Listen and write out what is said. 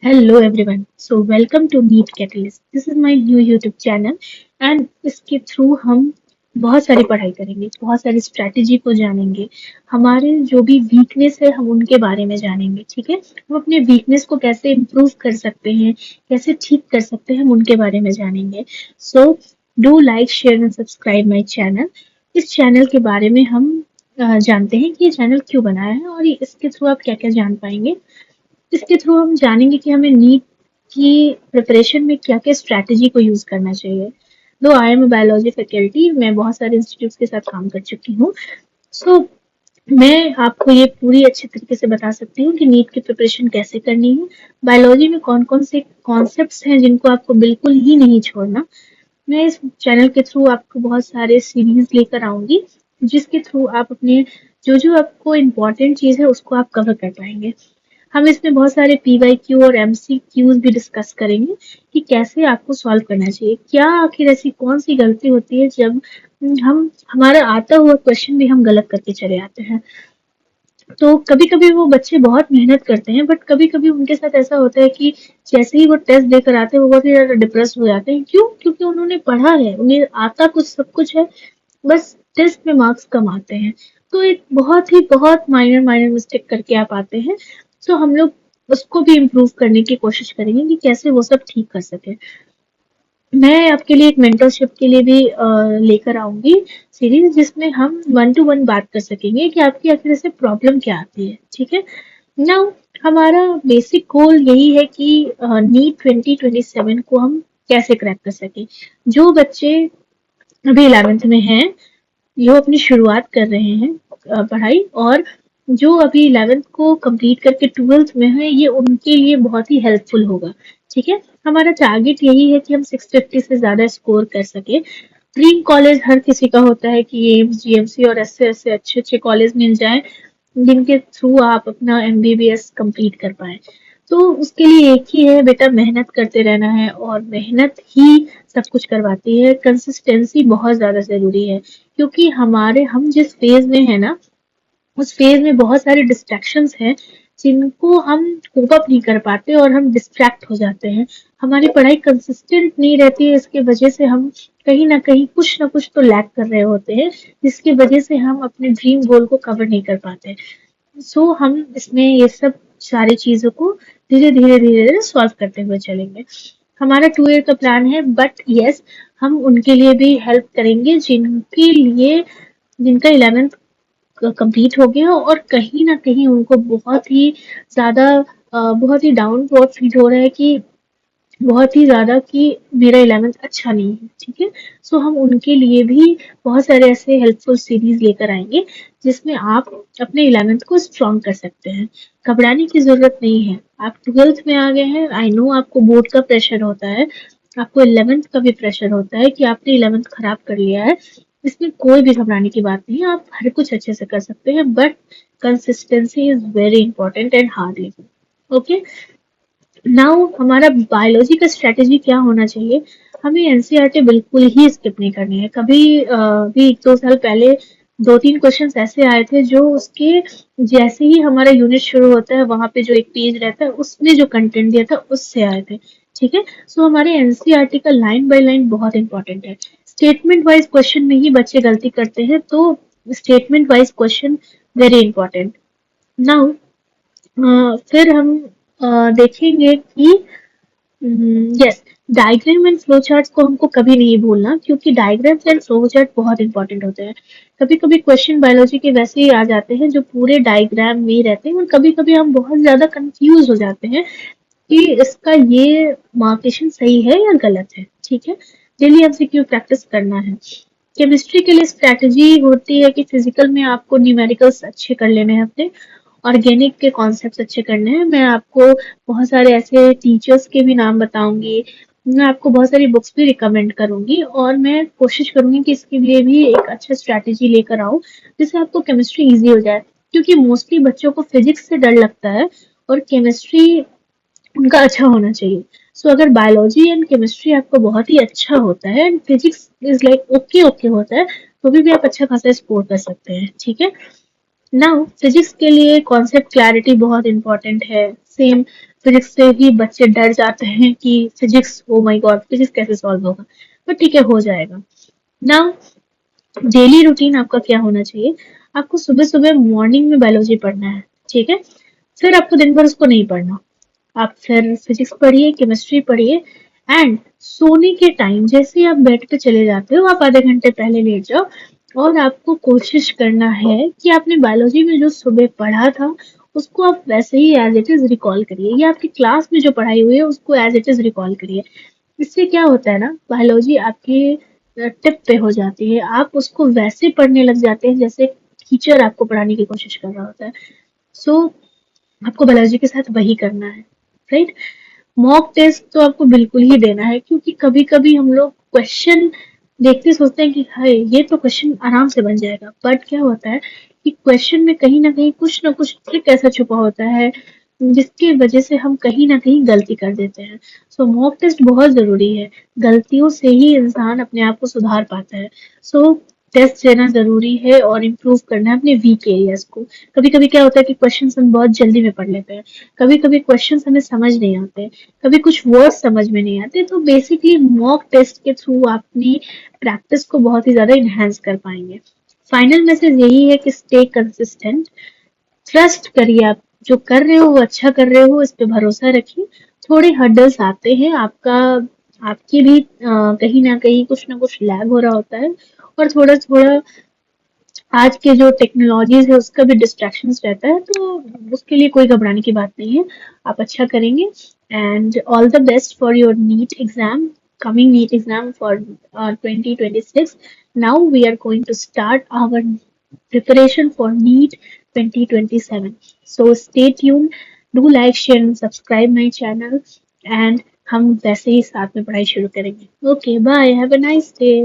Hello everyone. So welcome to Meet Catalyst. This is my new YouTube channel and इसके through हम बहुत सारी पढ़ाई करेंगे, बहुत सारी स्ट्रैटेजी को जानेंगे, हमारे जो भी वीकनेस है हम उनके बारे में जानेंगे, ठीक है। हम अपने वीकनेस को कैसे इम्प्रूव कर सकते हैं, कैसे ठीक कर सकते हैं, हम उनके बारे में जानेंगे। So do like share and subscribe my channel. इस चैनल के बारे में हम जानते हैं कि ये चैनल क्यों बनाया है और इसके थ्रू आप क्या क्या जान पाएंगे। इसके थ्रू हम जानेंगे कि हमें नीट की प्रिपरेशन में क्या-क्या स्ट्रैटेजी को यूज करना चाहिए। दो आई एम बायोलॉजी फैकल्टी, मैं बहुत सारे इंस्टीट्यूट के साथ काम कर चुकी हूँ। सो मैं आपको ये पूरी अच्छे तरीके से बता सकती हूँ कि नीट की प्रिपरेशन कैसे करनी है। बायोलॉजी में कौन कौन से कॉन्सेप्ट्स हैं जिनको आपको बिल्कुल ही नहीं छोड़ना। मैं इस चैनल के थ्रू आपको बहुत सारे सीरीज लेकर आऊंगी जिसके थ्रू आप अपने जो जो आपको इम्पोर्टेंट चीज है उसको आप कवर कर पाएंगे। हम इसमें बहुत सारे पीवाईक्यू और एमसीक्यूज भी डिस्कस करेंगे कि कैसे आपको सॉल्व करना चाहिए। क्या आखिर ऐसी कौन सी गलती होती है जब हम हमारा आता हुआ क्वेश्चन भी हम गलत करके चले आते हैं। तो कभी कभी वो बच्चे बहुत मेहनत करते हैं बट कभी कभी उनके साथ ऐसा होता है कि जैसे ही वो टेस्ट देकर आते हैं वो बहुत ही ज्यादा डिप्रेस हो जाते हैं। क्यों? क्योंकि उन्होंने पढ़ा है, उन्हें आता कुछ सब कुछ है, बस टेस्ट में मार्क्स कम आते हैं। तो एक बहुत माइनर माइनर मिस्टेक करके आप आते हैं। तो हम लोग उसको भी इम्प्रूव करने की कोशिश करेंगे कि कैसे वो सब ठीक कर सके। मैं आपके लिए एक मेंटरशिप के लिए भी लेकर आऊंगी सीरीज जिसमें हम वन टू वन बात कर सकेंगे कि आपकी आखिर से प्रॉब्लम क्या आती है, ठीक है। नाउ हमारा बेसिक गोल यही है कि नीट 2027 को हम कैसे क्रैक कर सके। जो बच्चे अभी 11th में हैं, जो अपनी शुरुआत कर रहे हैं पढ़ाई, और जो अभी 11th को कंप्लीट करके 12th में है, ये उनके लिए बहुत ही हेल्पफुल होगा, ठीक है। हमारा टारगेट यही है कि हम 650 से ज्यादा स्कोर कर सके। ड्रीम कॉलेज हर किसी का होता है कि एम्स, जीएमसी और ऐसे ऐसे अच्छे अच्छे कॉलेज मिल जाए जिनके थ्रू आप अपना एमबीबीएस कंप्लीट कर पाए। तो उसके लिए एक ही है बेटा, मेहनत करते रहना है और मेहनत ही सब कुछ करवाती है। कंसिस्टेंसी बहुत ज्यादा जरूरी है क्योंकि हम जिस फेज में है ना, उस फेज में बहुत सारे डिस्ट्रैक्शंस हैं जिनको हम कोप अप नहीं कर पाते और हम डिस्ट्रैक्ट हो जाते हैं। हमारी पढ़ाई कंसिस्टेंट नहीं रहती है, इसकी वजह से हम कहीं ना कुछ तो लैक कर रहे होते हैं, जिसकी वजह से हम अपने ड्रीम गोल को कवर नहीं कर पाते। सो हम इसमें ये सब सारी चीजों को धीरे धीरे सॉल्व करते हुए चलेंगे। हमारा 2 ईयर का प्लान है बट यस, हम उनके लिए भी हेल्प करेंगे जिनका 11th कंप्लीट हो गया और कहीं ना कहीं उनको बहुत ही ज्यादा बहुत ही डाउन बहुत फील हो रहा है कि बहुत ही ज्यादा कि मेरा 11th अच्छा नहीं है, ठीक है। सो हम उनके लिए भी बहुत सारे ऐसे हेल्पफुल सीरीज लेकर आएंगे जिसमें आप अपने 11th को स्ट्रॉन्ग कर सकते हैं। घबराने की जरूरत नहीं है। आप 12th में आ गए हैं, आई नो आपको बोर्ड का प्रेशर होता है, आपको 11th का भी प्रेशर होता है कि आपने 11th खराब कर लिया है। इसमें कोई भी घबराने की बात नहीं है, आप हर कुछ अच्छे से कर सकते हैं but consistency is very important and hard living. Okay, now हमारा बायोलॉजी का स्ट्रेटेजी क्या होना चाहिए। हमें एनसीईआरटी बिल्कुल ही स्किप नहीं करनी है। कभी भी 1-2 साल पहले 2-3 क्वेश्चंस ऐसे आए थे जो उसके जैसे ही हमारा यूनिट शुरू होता है वहां पे जो एक पेज रहता है उसमें जो कंटेंट दिया था उससे आए थे, ठीक है। सो हमारे एनसीईआरटी का लाइन बाय लाइन बहुत इंपॉर्टेंट है। स्टेटमेंट वाइज क्वेश्चन में ही बच्चे गलती करते हैं, तो statement wise question very important. Now फिर हम देखेंगे कि yes, diagram and flow charts को हमको कभी नहीं भूलना क्योंकि डायग्राम्स एंड फ्लो चार्ट बहुत इंपॉर्टेंट होते हैं। कभी कभी क्वेश्चन बायोलॉजी के वैसे ही आ जाते हैं जो पूरे डायग्राम में ही रहते हैं और कभी कभी हम बहुत ज्यादा कंफ्यूज हो जाते हैं कि इसका ये मार्केशन सही है या गलत है, ठीक है। डेली एमसीक्यू प्रैक्टिस करना है। केमिस्ट्री के लिए स्ट्रैटेजी होती है कि फिजिकल में आपको न्यूमेरिकल्स अच्छे कर लेने हैं अपने, ऑर्गेनिक के कॉन्सेप्ट्स अच्छे करने हैं। मैं आपको बहुत सारे ऐसे टीचर्स के भी नाम बताऊंगी, मैं आपको बहुत सारी बुक्स भी रिकमेंड करूंगी और मैं कोशिश करूंगी कि इसके लिए भी एक अच्छा स्ट्रैटेजी लेकर आऊं जिससे आपको केमिस्ट्री इजी हो जाए। क्योंकि मोस्टली बच्चों को फिजिक्स से डर लगता है और केमिस्ट्री उनका अच्छा होना चाहिए। सो अगर बायोलॉजी एंड केमिस्ट्री आपको बहुत ही अच्छा होता है and physics is like okay okay होता है तो भी आप अच्छा खासा स्कोर कर सकते हैं, ठीक है। नाउ फिजिक्स के लिए कॉन्सेप्ट क्लैरिटी बहुत इंपॉर्टेंट है। सेम फिजिक्स से ही बच्चे डर जाते हैं कि physics, oh my God, physics कैसे सॉल्व होगा, पर ठीक है, हो जाएगा। नाउ डेली रूटीन आपका क्या होना चाहिए? आपको सुबह सुबह मॉर्निंग में बायोलॉजी पढ़ना है, ठीक है? फिर आपको दिन भर उसको नहीं पढ़ना। आप फिर फिजिक्स पढ़िए, केमिस्ट्री पढ़िए, एंड सोने के टाइम जैसे ही आप बेड पे चले जाते हो, आप आधे घंटे पहले लेट जाओ, और आपको कोशिश करना है कि आपने बायोलॉजी में जो सुबह पढ़ा था उसको आप वैसे ही एज इट इज रिकॉल करिए, या आपकी क्लास में जो पढ़ाई हुई है उसको एज इट इज रिकॉल करिए। इससे क्या होता है ना, बायोलॉजी आपके टिप पे हो जाती है, आप उसको वैसे पढ़ने लग जाते हैं जैसे टीचर आपको पढ़ाने की कोशिश कर रहा होता है। सो आपको बायोलॉजी के साथ वही करना है, राइट? मॉक टेस्ट तो आपको बिल्कुल ही देना है, क्योंकि कभी कभी हम लोग क्वेश्चन देखते सोचते हैं कि हाय ये तो क्वेश्चन आराम से बन जाएगा, बट क्या होता है कि क्वेश्चन में कहीं ना कुछ ट्रिक ऐसा छुपा होता है जिसकी वजह से हम कहीं ना कहीं गलती कर देते हैं। सो मॉक टेस्ट बहुत जरूरी है, गलतियों से ही इंसान अपने आप को सुधार पाता है। सो टेस्ट देना जरूरी है और इम्प्रूव करना है अपने वीक एरियाज को। कभी कभी क्या होता है कि क्वेश्चन हम बहुत जल्दी में पढ़ लेते हैं, कभी कभी क्वेश्चन हमें समझ नहीं आते, कभी कुछ वर्ड समझ में नहीं आते, तो बेसिकली मॉक टेस्ट के थ्रू आप अपनी प्रैक्टिस को बहुत ही ज्यादा इनहेंस कर पाएंगे। फाइनल मैसेज यही है कि स्टे कंसिस्टेंट, ट्रस्ट करिए, आप जो कर रहे हो वो अच्छा कर रहे हो, इस पे भरोसा रखिए। थोड़े हर्डल्स आते हैं, आपका आपकी भी कहीं ना कुछ लैग हो रहा होता है, और थोड़ा थोड़ा आज के जो टेक्नोलॉजीज है उसका भी डिस्ट्रैक्शंस रहता है, तो उसके लिए कोई घबराने की बात नहीं है, आप अच्छा करेंगे। And all the best for your NEET exam, coming NEET exam for 2026. Now we are going to start our preparation for NEET 2027. So stay tuned, do like, share and subscribe my channel, and हम वैसे ही साथ में पढ़ाई शुरू करेंगे। Okay, bye, have a nice day.